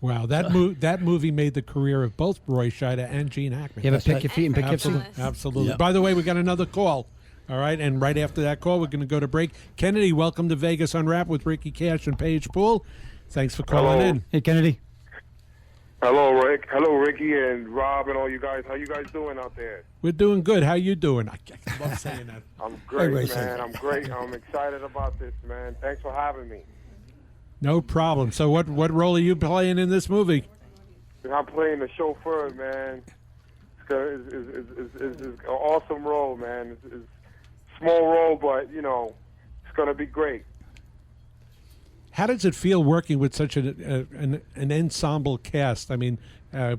Wow, that movie made the career of both Roy Scheider and Gene Hackman. You ever pick your feet in Poughkeepsie? Absolutely. Yeah. By the way, we got another call. All right, and right after that call, we're going to go to break. Kennedy, welcome to Vegas Unwrapped with Ricky Cash and Paige Poole. Thanks for calling in. Hey, Kennedy. Hello, Rick. Hello, Ricky and Rob and all you guys. How you guys doing out there? We're doing good. How you doing? I love saying that. I'm great, man. I'm great. I'm excited about this, man. Thanks for having me. No problem. So what role are you playing in this movie? I'm playing the chauffeur, man. It's an awesome role, man. It's small role, but, it's going to be great. How does it feel working with such an ensemble cast? I mean, do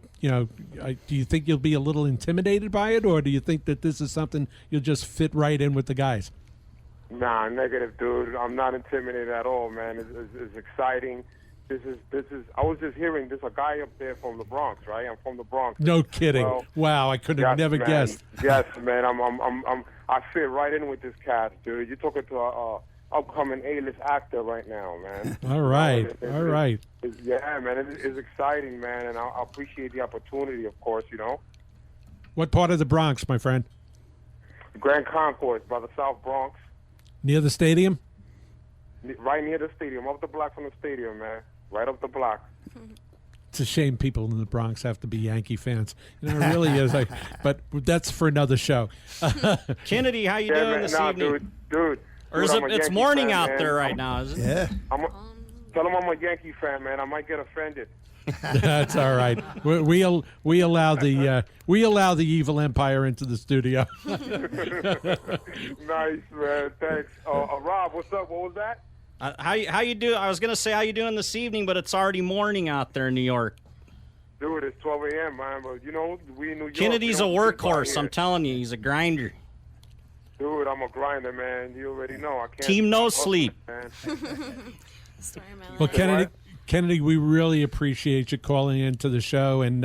you think you'll be a little intimidated by it, or do you think that this is something you'll just fit right in with the guys? Nah, negative, dude. I'm not intimidated at all, man. It's exciting. This is. I was just hearing there's a guy up there from the Bronx, right? I'm from the Bronx. No kidding. Well, wow, I could have never guessed. Yes, man. I fit right in with this cast, dude. You're talking to a upcoming A-list actor right now, man. All right, all right. Yeah, man. It's exciting, man, and I appreciate the opportunity, of course. What part of the Bronx, my friend? Grand Concourse by the South Bronx. Near the stadium? Right near the stadium, up the block from the stadium, man. Right up the block. It's a shame people in the Bronx have to be Yankee fans. It really is. But that's for another show. Kennedy, how you doing this evening? Dude. Or is it's morning fan, out man. There right now, isn't it? Yeah. Tell him I'm a Yankee fan, man. I might get offended. That's all right. We allow the evil empire into the studio. Nice, man. Thanks. Rob, what's up? What was that? How you do? I was gonna say how you doing this evening, but it's already morning out there in New York. Dude, it's 12 a.m., man. But we in New York. Kennedy's a workhorse. I'm telling you, he's a grinder. Dude, I'm a grinder, man. You already know. I can't. Team no sleep. Sorry, well, Kennedy, we really appreciate you calling into the show, and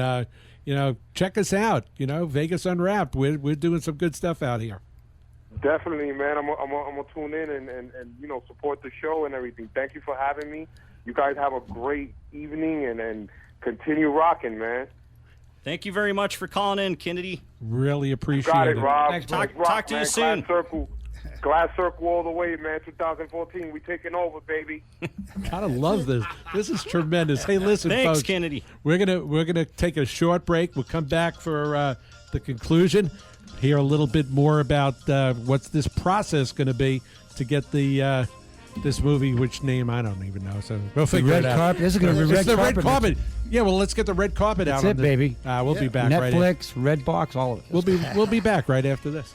check us out. Vegas Unwrapped. We're doing some good stuff out here. Definitely, man. I'm gonna tune in and support the show and everything. Thank you for having me. You guys have a great evening and continue rocking, man. Thank you very much for calling in, Kennedy. Really appreciate it. Got it, Rob. Thanks, talk to you soon. Glass Circle all the way, man. 2014, we taking over, baby. Gotta love this. This is tremendous. Hey, listen, thanks, folks. Kennedy. We're gonna take a short break. We'll come back for the conclusion. Hear a little bit more about what's this process going to be to get the this movie. Which name I don't even know. So we'll figure it out. Carpet. This is going to be red carpet. Red carpet. Yeah, well, let's get the red carpet out. That's it, baby. We'll be back. Netflix, Redbox, all of it. We'll be back right after this.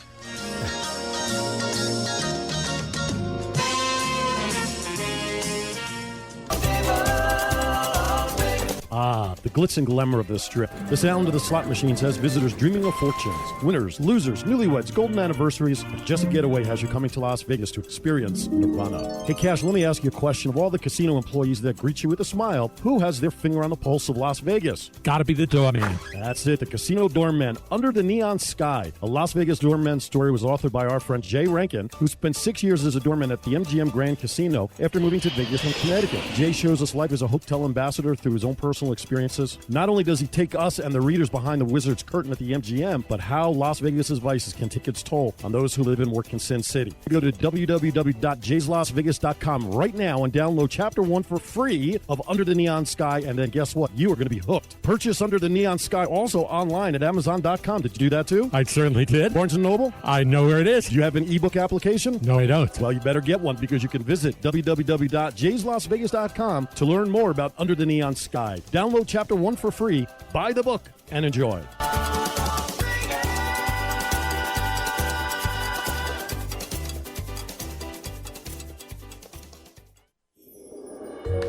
Ah, the glitz and glamour of this strip. The sound of the slot machines has visitors dreaming of fortunes. Winners, losers, newlyweds, golden anniversaries. Just a Getaway has you coming to Las Vegas to experience Nirvana. Hey, Cash, let me ask you a question. Of all the casino employees that greet you with a smile, who has their finger on the pulse of Las Vegas? Gotta be the doorman. That's it, the casino doorman. Under the Neon Sky. A Las Vegas doorman story was authored by our friend Jay Rankin, who spent 6 years as a doorman at the MGM Grand Casino after moving to Vegas from Connecticut. Jay shows us life as a hotel ambassador through his own personal experiences. Not only does he take us and the readers behind the Wizard's curtain at the MGM, but how Las Vegas's vices can take its toll on those who live and work in Sin City. Go to www.jayslasvegas.com right now and download Chapter 1 for free of Under the Neon Sky, and then guess what? You are going to be hooked. Purchase Under the Neon Sky also online at Amazon.com. Did you do that too? I certainly did. Barnes & Noble? I know where it is. Do you have an ebook application? No, I don't. Well, you better get one because you can visit www.jayslasvegas.com to learn more about Under the Neon Sky. Download Chapter 1 for free, buy the book, and enjoy.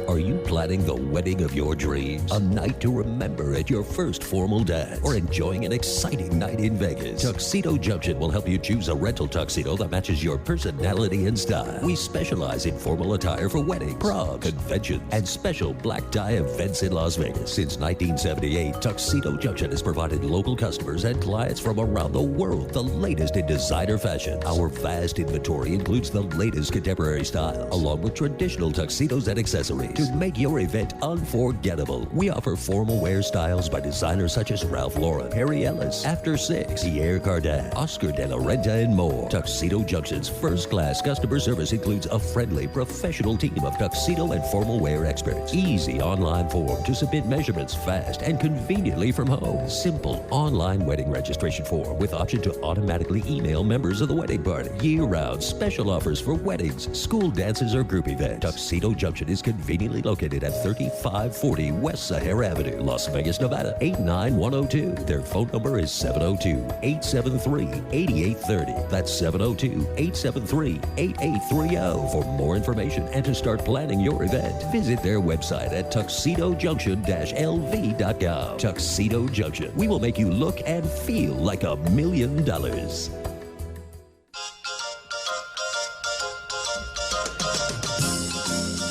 Are you planning the wedding of your dreams? A night to remember at your first formal dance? Or enjoying an exciting night in Vegas? Tuxedo Junction will help you choose a rental tuxedo that matches your personality and style. We specialize in formal attire for weddings, proms, conventions, and special black tie events in Las Vegas. Since 1978, Tuxedo Junction has provided local customers and clients from around the world the latest in designer fashions. Our vast inventory includes the latest contemporary styles, along with traditional tuxedos and accessories. To make your event unforgettable, we offer formal wear styles by designers such as Ralph Lauren, Harry Ellis, After Six, Pierre Cardin, Oscar de la Renta, and more. Tuxedo Junction's first-class customer service includes a friendly, professional team of tuxedo and formal wear experts. Easy online form to submit measurements fast and conveniently from home. Simple online wedding registration form with option to automatically email members of the wedding party. Year-round special offers for weddings, school dances, or group events. Tuxedo Junction is conveniently located located at 3540 West Sahara Avenue, Las Vegas, Nevada, 89102. Their phone number is 702-873-8830. That's 702-873-8830. For more information and to start planning your event, visit their website at tuxedojunction-lv.com. Tuxedo Junction. We will make you look and feel like $1 million.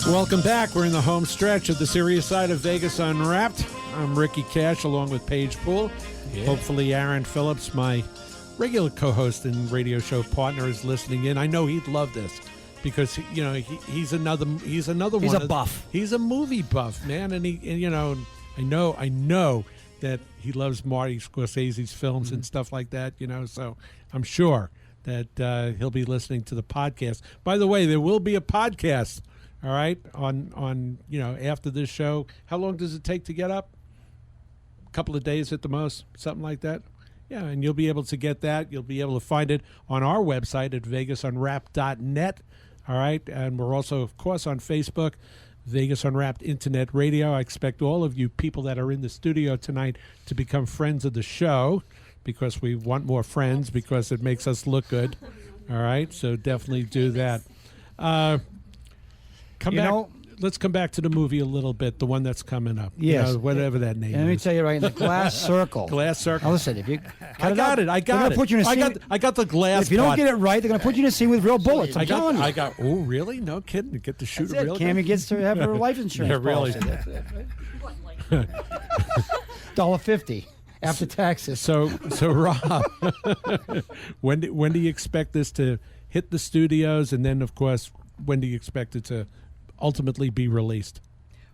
Welcome back. We're in the home stretch of the serious side of Vegas Unwrapped. I'm Ricky Cash along with Paige Poole. Yeah. Hopefully Aaron Phillips, my regular co-host and radio show partner, is listening in. I know he'd love this because he's another one. He's a buff. He's a movie buff, man, and I know that he loves Marty Scorsese's films and stuff like that. So I'm sure that he'll be listening to the podcast. By the way, there will be a podcast. All right, on after this show. How long does it take to get up? A couple of days at the most, something like that. Yeah, and you'll be able to get that. You'll be able to find it on our website at vegasunwrapped.net. All right, and we're also, of course, on Facebook, Vegas Unwrapped Internet Radio. I expect all of you people that are in the studio tonight to become friends of the show because we want more friends because it makes us look good. All right, so definitely do that. Let's come back to the movie a little bit, the one that's coming up. Yes. Whatever that name is. Let me tell you right, the Glass Circle. Glass Circle. Now listen, if you I got it. They're gonna put you in a scene. I got the glass. If you don't get it right, they're going to put you in a scene with real bullets. I'm telling you. Oh, really? No kidding. You get to shoot That's a real it. Cammy gets to have her life insurance Yeah, really. policy. $1.50 after taxes. So Rob, when do you expect this to hit the studios, and then, of course, when do you expect it to ultimately be released?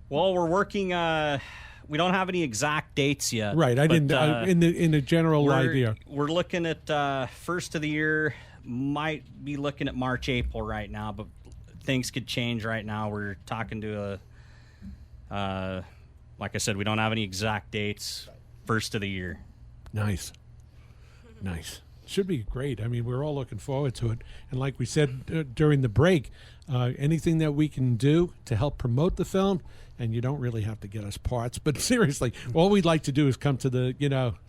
Well, we're working. We don't have any exact dates yet. Right. I didn't. In the general idea. We're looking at first of the year. Might be looking at March, April right now, but things could change right now. We're talking to like I said, we don't have any exact dates. First of the year. Nice. Should be great. I mean, we're all looking forward to it. And like we said during the break, anything that we can do to help promote the film, and you don't really have to get us parts, but seriously, all we'd like to do is come to the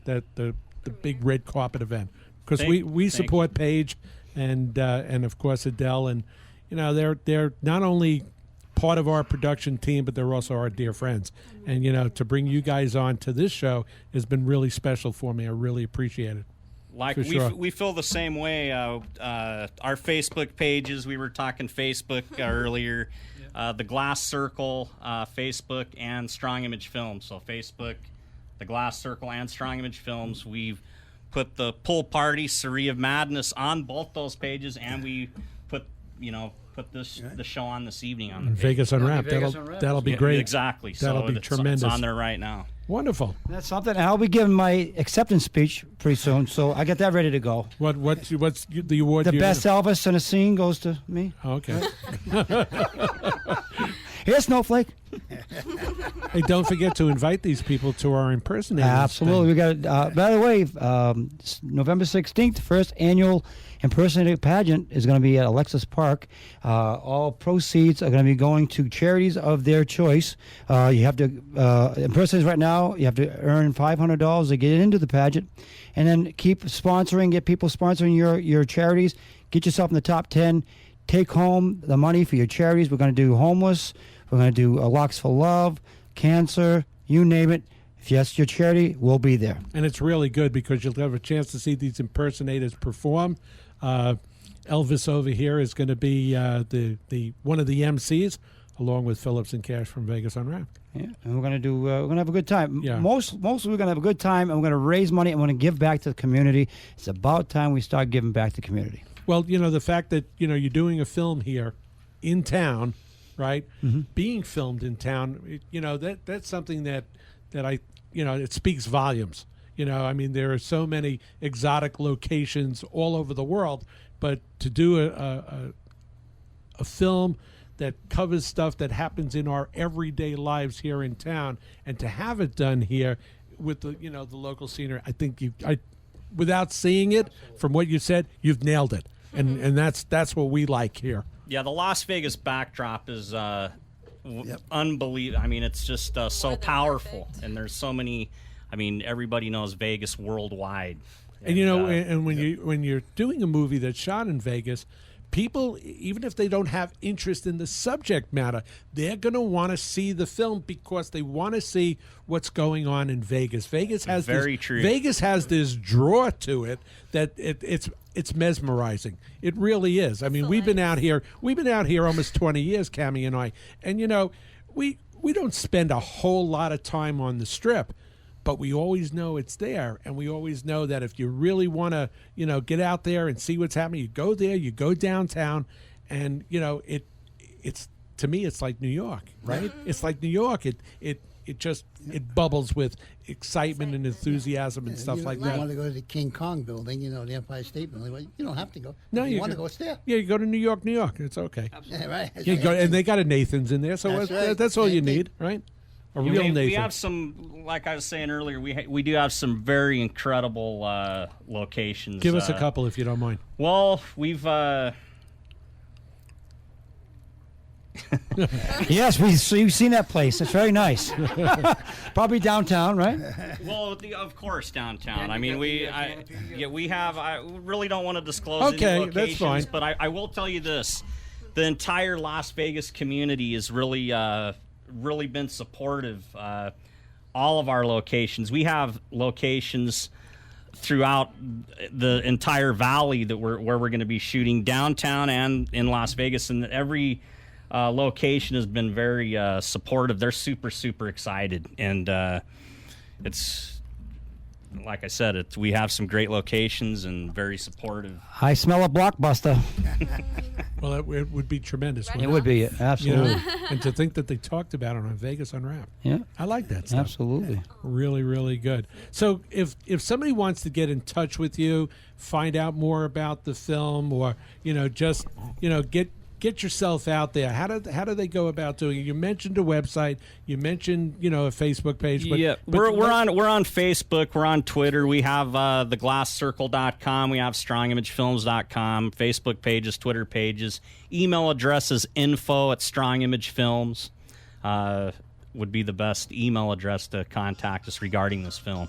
the big red carpet event because we support Paige and of course Adele, and they're not only part of our production team, but they're also our dear friends. And to bring you guys on to this show has been really special for me. I really appreciate it. Like we feel the same way. Our Facebook pages, we were talking Facebook earlier. The Glass Circle, Facebook, and Strong Image Films. So Facebook, the Glass Circle, and Strong Image Films. We've put the Pool Party, Surrey of Madness on both those pages, and we put the show on this evening on the Vegas Unwrapped. That'll be great. Exactly. That'll be tremendous. It's on there right now. Wonderful. That's something. I'll be giving my acceptance speech pretty soon, so I got that ready to go. What's the award? The best Elvis in a scene goes to me. Okay. Here's Snowflake. Hey, don't forget to invite these people to our impersonators. Absolutely. We got. By the way, November 16th, first annual impersonator pageant is going to be at Alexis Park. All proceeds are going to be going to charities of their choice. You have to impersonators right now. You have to earn $500 to get into the pageant, and then keep sponsoring. Get people sponsoring your charities. Get yourself in the top 10. Take home the money for your charities. We're going to do homeless. We're going to do Locks for Love, cancer, you name it. If that's your charity, we'll be there. And it's really good because you'll have a chance to see these impersonators perform. Elvis over here is going to be the one of the MCs, along with Phillips and Cash from Vegas Unwrapped. Yeah, and we're going to we're going to have a good time. Yeah. Mostly we're going to have a good time, and we're going to raise money, and we're going to give back to the community. It's about time we start giving back to the community. Well, the fact that you're doing a film here in town, right? Mm-hmm. Being filmed in town, that's something that I it speaks volumes. I mean, there are so many exotic locations all over the world, but to do a film that covers stuff that happens in our everyday lives here in town, and to have it done here with the the local scenery, I think without seeing it, from what you said, you've nailed it, and that's what we like here. Yeah, the Las Vegas backdrop is unbelievable. I mean, it's just so powerful, and there's so many. I mean, everybody knows Vegas worldwide. And you know, and when you're doing a movie that's shot in Vegas, people, even if they don't have interest in the subject matter, they're going to want to see the film because they want to see what's going on in Vegas. Vegas has Vegas has this draw to it that it's mesmerizing. It really is. I mean, we've been out here almost 20 years, Cammie and I, and you know, we don't spend a whole lot of time on the Strip. But we always know it's there, and we always know that if you really want to, you know, get out there and see what's happening, you go there, you go downtown, and you know it's to me it's like New York, right? It's like New York. It bubbles with excitement and enthusiasm and stuff like that. You want to go to the King Kong building, you know, the Empire State Building. Well, you don't have to go. No, you want to go. It's there. Yeah, you go to New York. It's okay. Yeah, right. You go, and they got a Nathan's in there, so that's all you need, right? A real Nathan. We have some, like I was saying earlier, we do have some very incredible locations. Give us a couple if you don't mind. Well, we've... Yes, we've seen that place. It's very nice. Probably downtown, right? Well, of course, downtown. I mean, we have. I really don't want to disclose any locations, that's fine. But I will tell you this: the entire Las Vegas community has really been supportive. All of our locations. We have locations throughout the entire valley where we're going to be shooting downtown and in Las Vegas, and every location has been very supportive. They're super excited, and it's like I said, we have some great locations and very supportive. I smell a blockbuster. Well, it would be tremendous. It would be, absolutely. You know, and to think that they talked about it on Vegas Unwrapped. Yeah, I like that stuff. Absolutely. Really, really good. So if somebody wants to get in touch with you, find out more about the film, or just get yourself out there. How do they go about doing it? You mentioned a website. You mentioned a Facebook page. But, yeah, we're on Facebook. We're on Twitter. We have theglasscircle.com. We have strongimagefilms.com. Facebook pages, Twitter pages. Email address is info@strongimagefilms. Would be the best email address to contact us regarding this film.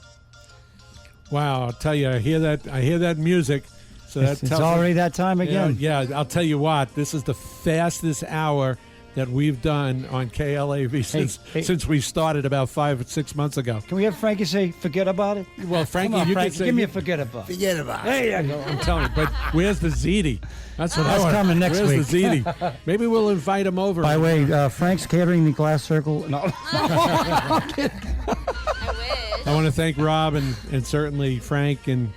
Wow, I'll tell you, I hear that music. So it's already that time again. Yeah, I'll tell you what, this is the fastest hour that we've done on KLAV since we started about 5 or 6 months ago. Can we have Frankie say, forget about it? Well, Frankie, Come on, you Frankie, can say... give me a forget about it. Forget about it. There you go. I'm telling you, but where's the ziti? That's what I want. Coming next where's week. the ziti? Maybe we'll invite him over. By the way, Frank's catering the Glass Circle. No. I want to thank Rob and certainly Frank and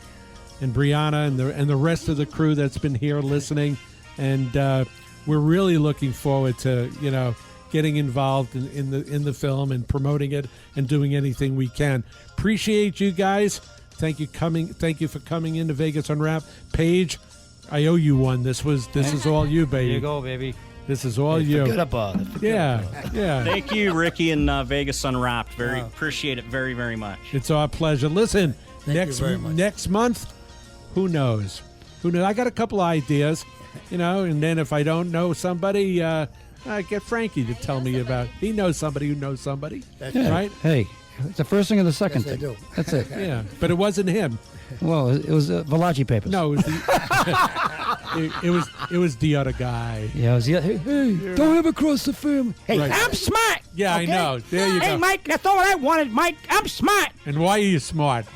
Brianna and the rest of the crew that's been here listening, and we're really looking forward to getting involved in the film and promoting it and doing anything we can. Appreciate you guys. Thank you for coming into Vegas Unwrapped. Paige, I owe you one. This is all you, baby. Here you go, baby. This is all you. Forget about it. Yeah. Thank you, Ricky and Vegas Unwrapped. Appreciate it very, very much. It's our pleasure. Listen, Thank you very much. next month. Who knows? I got a couple ideas, and then if I don't know somebody, I get Frankie to tell me about. He knows somebody who knows somebody, right? Hey, it's the first thing and the second thing. I do. That's it. Yeah, but it wasn't him. Well, it was Valachi papers. No, it was it was the other guy. Yeah, it was hey, don't ever cross the film. Hey, Right. I'm smart. Yeah, okay? I know. There you go. Hey, Mike, that's all I wanted, Mike. I'm smart. And why are you smart?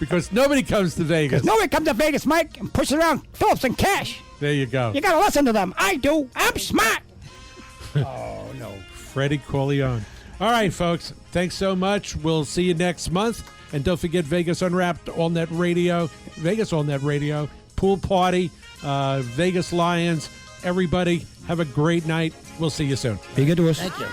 Because nobody comes to Vegas. Nobody comes to Vegas, Mike, and pushes around Phillips and Cash. There you go. You got to listen to them. I do. I'm smart. Oh, no. Freddie Corleone. All right, folks. Thanks so much. We'll see you next month. And don't forget Vegas Unwrapped, All-Net Radio, Vegas All-Net Radio, Pool Party, Vegas Lions. Everybody, have a great night. We'll see you soon. Be good to us. Thank you.